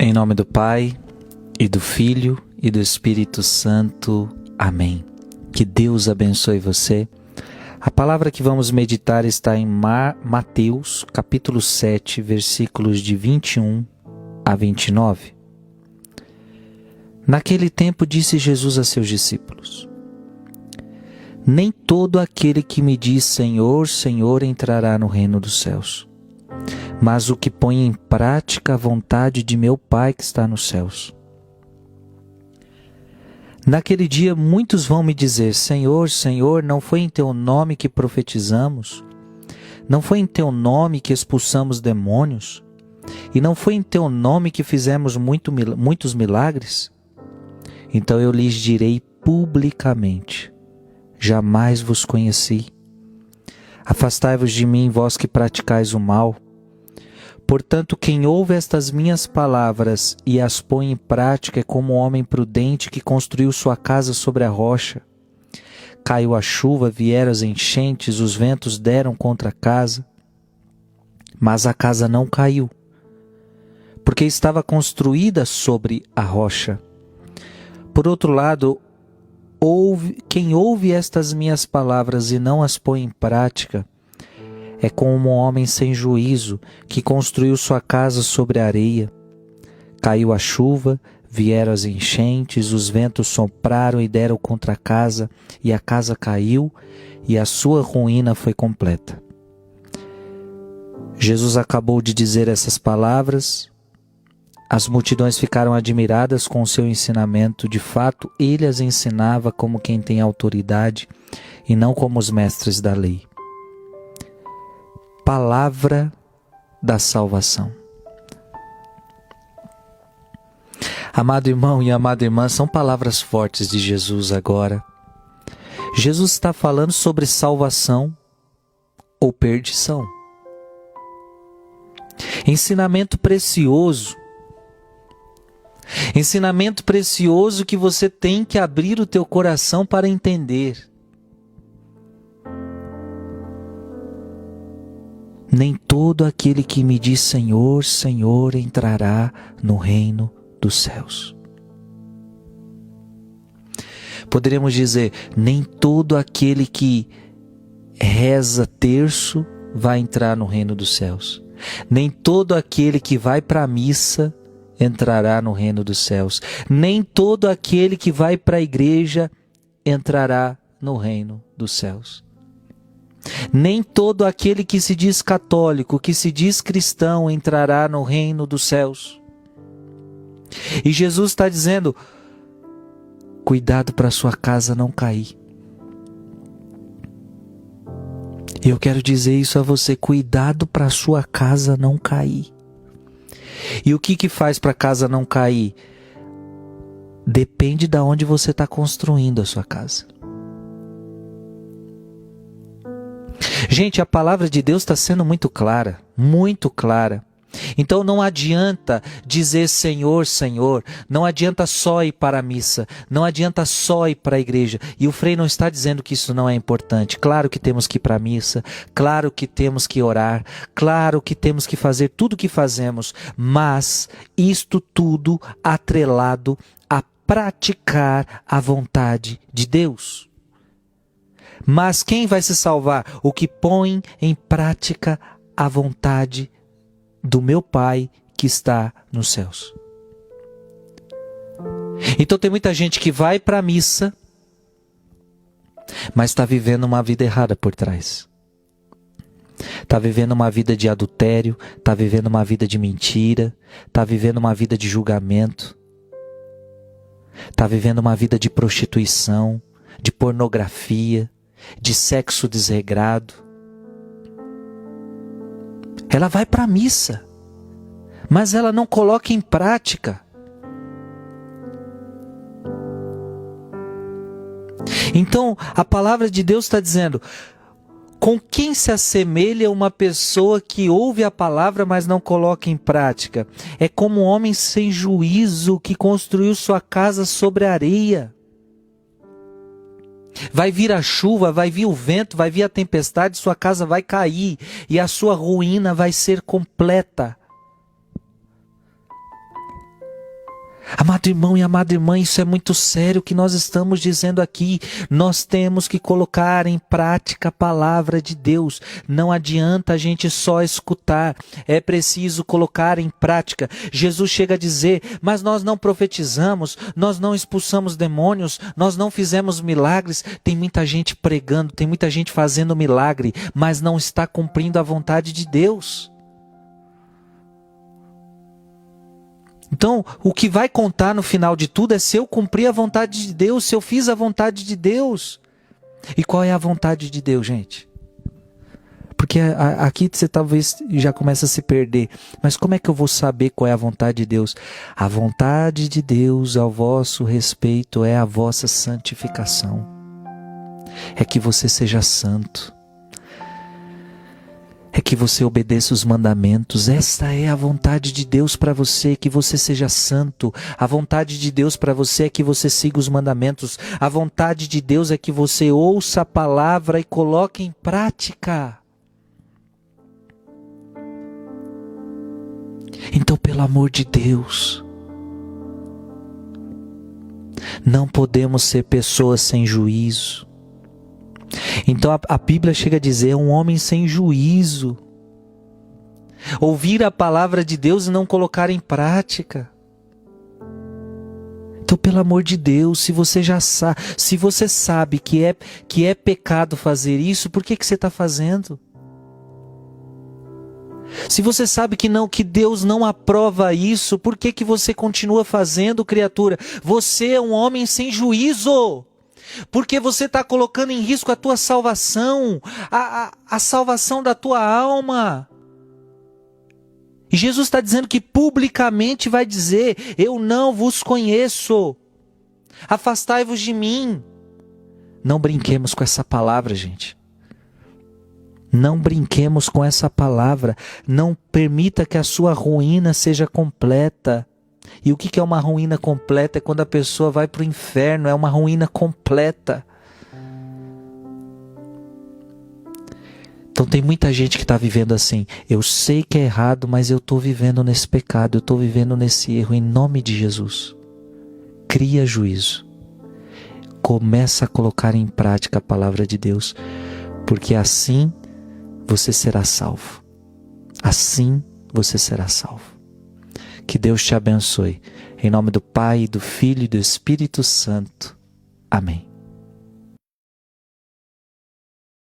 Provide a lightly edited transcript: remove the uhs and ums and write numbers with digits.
Em nome do Pai, e do Filho, e do Espírito Santo. Amém. Que Deus abençoe você. A palavra que vamos meditar está em Mateus, capítulo 7, versículos de 21 a 29. Naquele tempo disse Jesus a seus discípulos: Nem todo aquele que me diz Senhor, Senhor entrará no reino dos céus, mas o que põe em prática a vontade de meu Pai que está nos céus. Naquele dia muitos vão me dizer: Senhor, Senhor, não foi em teu nome que profetizamos? Não foi em teu nome que expulsamos demônios? E não foi em teu nome que fizemos muitos milagres? Então eu lhes direi publicamente: jamais vos conheci. Afastai-vos de mim, vós que praticais o mal. Portanto, quem ouve estas minhas palavras e as põe em prática é como um homem prudente que construiu sua casa sobre a rocha. Caiu a chuva, vieram as enchentes, os ventos deram contra a casa, mas a casa não caiu, porque estava construída sobre a rocha. Por outro lado, quem ouve estas minhas palavras e não as põe em prática é como um homem sem juízo que construiu sua casa sobre a areia. Caiu a chuva, vieram as enchentes, os ventos sopraram e deram contra a casa, e a casa caiu, e a sua ruína foi completa. Jesus acabou de dizer essas palavras. As multidões ficaram admiradas com o seu ensinamento. De fato, ele as ensinava como quem tem autoridade e não como os mestres da lei. Palavra da salvação. Amado irmão e amada irmã, são palavras fortes de Jesus agora. Jesus está falando sobre salvação ou perdição. Ensinamento precioso. Ensinamento precioso que você tem que abrir o teu coração para entender. Nem todo aquele que me diz Senhor, Senhor entrará no reino dos céus. Poderíamos dizer, nem todo aquele que reza terço vai entrar no reino dos céus. Nem todo aquele que vai para a missa entrará no reino dos céus. Nem todo aquele que vai para a igreja entrará no reino dos céus. Nem todo aquele que se diz católico, que se diz cristão, entrará no reino dos céus. E Jesus está dizendo: cuidado para sua casa não cair. E eu quero dizer isso a você: cuidado para sua casa não cair. E o que faz para a casa não cair? Depende de onde você está construindo a sua casa. Gente, a palavra de Deus está sendo muito clara, muito clara. Então não adianta dizer Senhor, Senhor, não adianta só ir para a missa, não adianta só ir para a igreja. E o Frei não está dizendo que isso não é importante. Claro que temos que ir para a missa, claro que temos que orar, claro que temos que fazer tudo o que fazemos, mas isto tudo atrelado a praticar a vontade de Deus. Mas quem vai se salvar? O que põe em prática a vontade do meu Pai que está nos céus. Então tem muita gente que vai para a missa, mas está vivendo uma vida errada por trás. Está vivendo uma vida de adultério, está vivendo uma vida de mentira, está vivendo uma vida de julgamento, está vivendo uma vida de prostituição, de pornografia, de sexo desregrado. Ela vai para a missa, mas ela não coloca em prática. Então, a palavra de Deus está dizendo: com quem se assemelha uma pessoa que ouve a palavra, mas não coloca em prática? É como um homem sem juízo que construiu sua casa sobre a areia. Vai vir a chuva, vai vir o vento, vai vir a tempestade, sua casa vai cair e a sua ruína vai ser completa. Amado irmão e amada irmã, isso é muito sério o que nós estamos dizendo aqui. Nós temos que colocar em prática a palavra de Deus. Não adianta a gente só escutar, é preciso colocar em prática. Jesus chega a dizer, mas nós não profetizamos, nós não expulsamos demônios, nós não fizemos milagres. Tem muita gente pregando, tem muita gente fazendo milagre, mas não está cumprindo a vontade de Deus. Então, o que vai contar no final de tudo é se eu cumprir a vontade de Deus, se eu fiz a vontade de Deus. E qual é a vontade de Deus, gente? Porque aqui você talvez já comece a se perder. Mas como é que eu vou saber qual é a vontade de Deus? A vontade de Deus ao vosso respeito é a vossa santificação. É que você seja santo. É que você obedeça os mandamentos. Esta é a vontade de Deus para você, que você seja santo. A vontade de Deus para você é que você siga os mandamentos. A vontade de Deus é que você ouça a palavra e coloque em prática. Então, pelo amor de Deus, não podemos ser pessoas sem juízo. Então a Bíblia chega a dizer, um homem sem juízo. Ouvir a palavra de Deus e não colocar em prática. Então, pelo amor de Deus, se você sabe que é pecado fazer isso, por que você está fazendo? Se você sabe que Deus não aprova isso, por que você continua fazendo, criatura? Você é um homem sem juízo. Porque você está colocando em risco a tua salvação, a salvação da tua alma. E Jesus está dizendo que publicamente vai dizer, eu não vos conheço, afastai-vos de mim. Não brinquemos com essa palavra, gente. Não brinquemos com essa palavra. Não permita que a sua ruína seja completa. E o que é uma ruína completa? É quando a pessoa vai para o inferno, é uma ruína completa. Então tem muita gente que está vivendo assim, eu sei que é errado, mas eu estou vivendo nesse pecado, eu estou vivendo nesse erro, em nome de Jesus. Cria juízo. Começa a colocar em prática a palavra de Deus, porque assim você será salvo. Assim você será salvo. Que Deus te abençoe. Em nome do Pai, do Filho e do Espírito Santo. Amém.